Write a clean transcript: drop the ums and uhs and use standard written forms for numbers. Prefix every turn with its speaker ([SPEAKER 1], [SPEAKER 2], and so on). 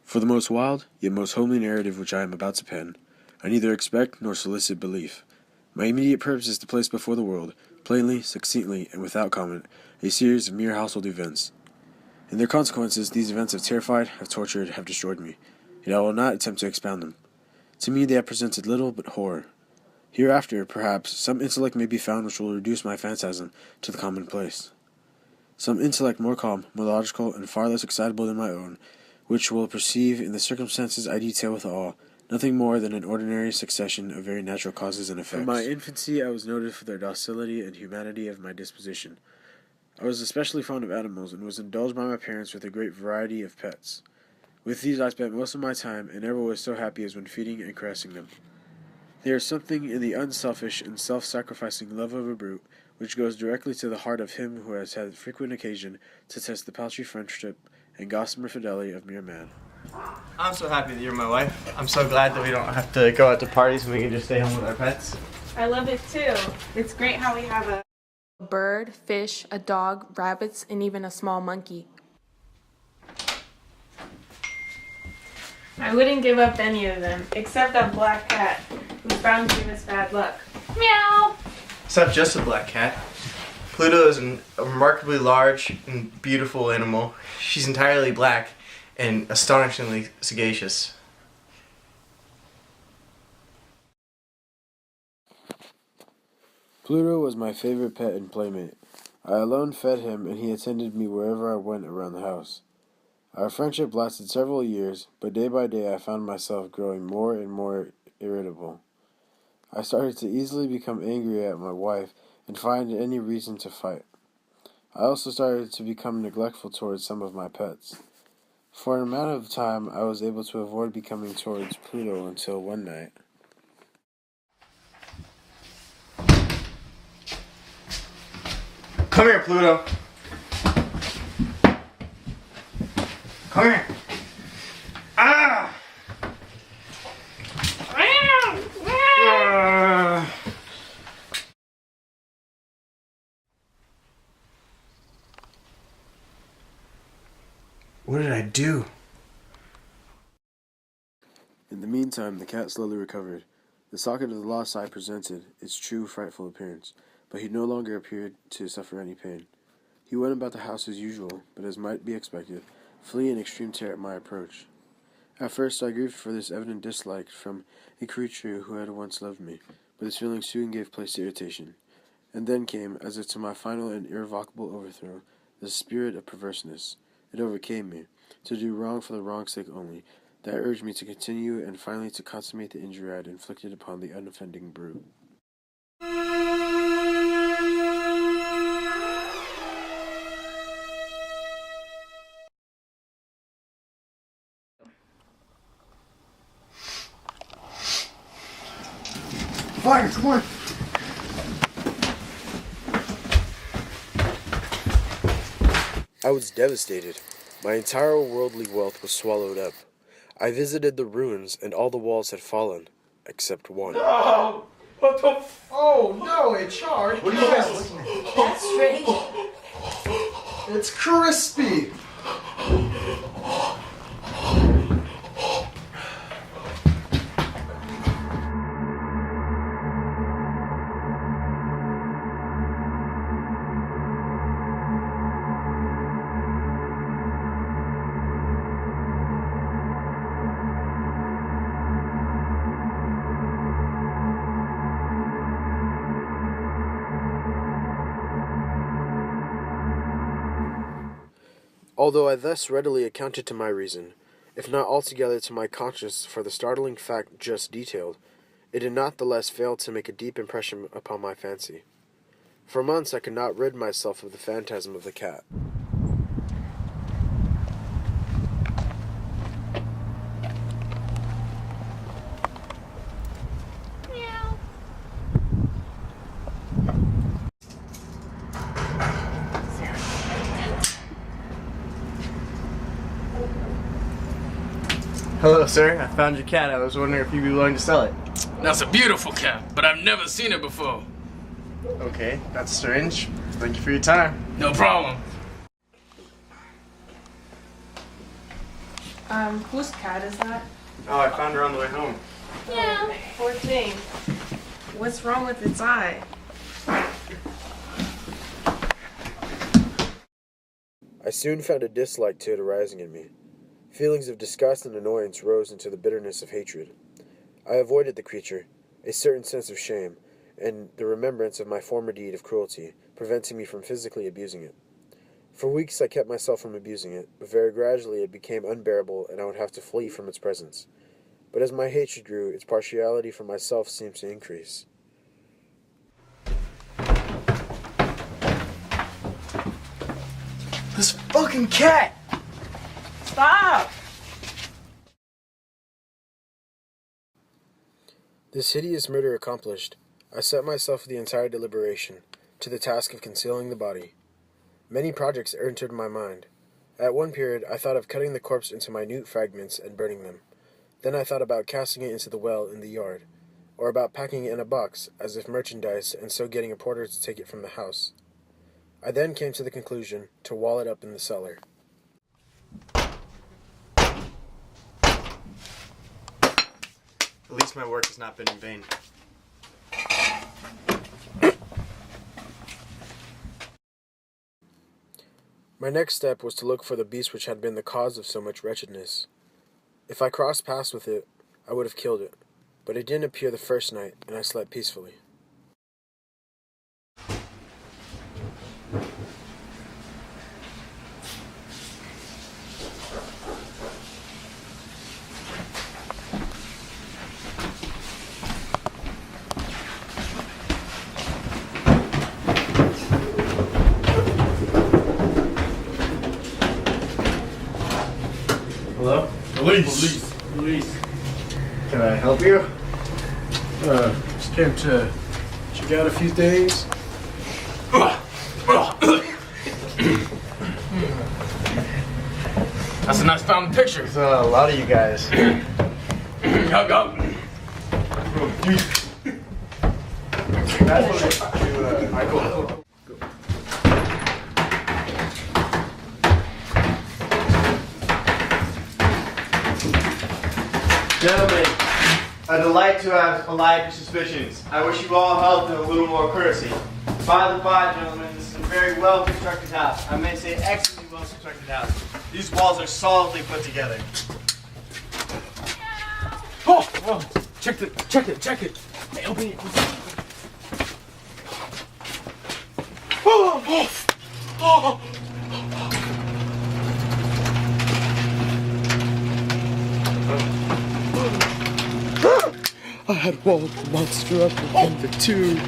[SPEAKER 1] For the most wild, yet most homely narrative which I am about to pen, I neither expect nor solicit belief. My immediate purpose is to place before the world, plainly, succinctly, and without comment, a series of mere household events. In their consequences, these events have terrified, have tortured, have destroyed me, yet I will not attempt to expound them. To me they have presented little but horror. Hereafter, perhaps, some intellect may be found which will reduce my phantasm to the commonplace. Some intellect more calm, more logical, and far less excitable than my own, which will perceive in the circumstances I detail with awe nothing more than an ordinary succession of very natural causes and effects. From my infancy I was noted for the docility and humanity of my disposition. I was especially fond of animals, and was indulged by my parents with a great variety of pets. With these I spent most of my time, and never was so happy as when feeding and caressing them. There is something in the unselfish and self-sacrificing love of a brute which goes directly to the heart of him who has had frequent occasion to test the paltry friendship and gossamer fidelity of mere man.
[SPEAKER 2] I'm so happy that you're my wife. I'm so glad that we don't have to go out to parties and we can just stay home with our pets.
[SPEAKER 3] I love it too. It's great how we have a
[SPEAKER 4] bird, fish, a dog, rabbits, and even a small monkey.
[SPEAKER 3] I wouldn't give up any of them, except that black cat, who's bound to give us bad luck. Meow!
[SPEAKER 2] It's not just a black cat. Pluto is a remarkably large and beautiful animal. She's entirely black and astonishingly sagacious.
[SPEAKER 1] Pluto was my favorite pet and playmate. I alone fed him, and he attended me wherever I went around the house. Our friendship lasted several years, but day by day I found myself growing more and more irritable. I started to easily become angry at my wife and find any reason to fight. I also started to become neglectful towards some of my pets. For an amount of time, I was able to avoid becoming towards Pluto until one night.
[SPEAKER 2] Come here, Pluto. Come here. Ah! What did I do?
[SPEAKER 1] In the meantime, the cat slowly recovered. The socket of the lost eye presented its true frightful appearance, but he no longer appeared to suffer any pain. He went about the house as usual, but as might be expected, fleeing in extreme terror at my approach. At first I grieved for this evident dislike from a creature who had once loved me, but this feeling soon gave place to irritation. And then came, as if to my final and irrevocable overthrow, the spirit of perverseness. It overcame me, to do wrong for the wrong's sake only, that urged me to continue and finally to consummate the injury I had inflicted upon the unoffending brute.
[SPEAKER 2] Fire, come on.
[SPEAKER 1] I was devastated. My entire worldly wealth was swallowed up. I visited the ruins, and all the walls had fallen, except one.
[SPEAKER 2] No! What the Oh, no, it's charred. What are you guys looking at?
[SPEAKER 3] That's strange.
[SPEAKER 2] It's crispy.
[SPEAKER 1] Although I thus readily accounted to my reason, if not altogether to my conscience for the startling fact just detailed, it did not the less fail to make a deep impression upon my fancy. For months I could not rid myself of the phantasm of the cat.
[SPEAKER 2] Hello, sir. I found your cat. I was wondering if you'd be willing to sell it.
[SPEAKER 5] That's a beautiful cat, but I've never seen it before.
[SPEAKER 2] Okay, that's strange. Thank you for your time.
[SPEAKER 5] No problem.
[SPEAKER 3] Whose cat is that?
[SPEAKER 2] Oh, I found her on the way home.
[SPEAKER 3] Yeah. Poor thing. What's wrong with its eye?
[SPEAKER 1] I soon found a dislike to it arising in me. Feelings of disgust and annoyance rose into the bitterness of hatred. I avoided the creature, a certain sense of shame, and the remembrance of my former deed of cruelty, preventing me from physically abusing it. For weeks I kept myself from abusing it, but very gradually it became unbearable and I would have to flee from its presence. But as my hatred grew, its partiality for myself seemed to increase.
[SPEAKER 2] This fucking cat!
[SPEAKER 3] Stop!
[SPEAKER 1] This hideous murder accomplished, I set myself for the entire deliberation, to the task of concealing the body. Many projects entered my mind. At one period, I thought of cutting the corpse into minute fragments and burning them. Then I thought about casting it into the well in the yard, or about packing it in a box, as if merchandise, and so getting a porter to take it from the house. I then came to the conclusion to wall it up in the cellar.
[SPEAKER 2] At least my work has not been in vain.
[SPEAKER 1] My next step was to look for the beast which had been the cause of so much wretchedness. If I crossed paths with it, I would have killed it, but it didn't appear the first night, and I slept peacefully.
[SPEAKER 2] Hello?
[SPEAKER 5] Police.
[SPEAKER 2] Can I help you?
[SPEAKER 1] Just came to check out a few things.
[SPEAKER 5] That's a nice found picture.
[SPEAKER 2] There's a lot of you guys.
[SPEAKER 5] Go.
[SPEAKER 2] That's what I go. Gentlemen, a delight to have allayed your suspicions. I wish you all health and a little more courtesy. By the by, gentlemen, this is a very well-constructed house. I may say excellently well-constructed house. These walls are solidly put together.
[SPEAKER 5] Oh, check it. Hey, open it. Oh.
[SPEAKER 1] I had walled the monster up within the tomb.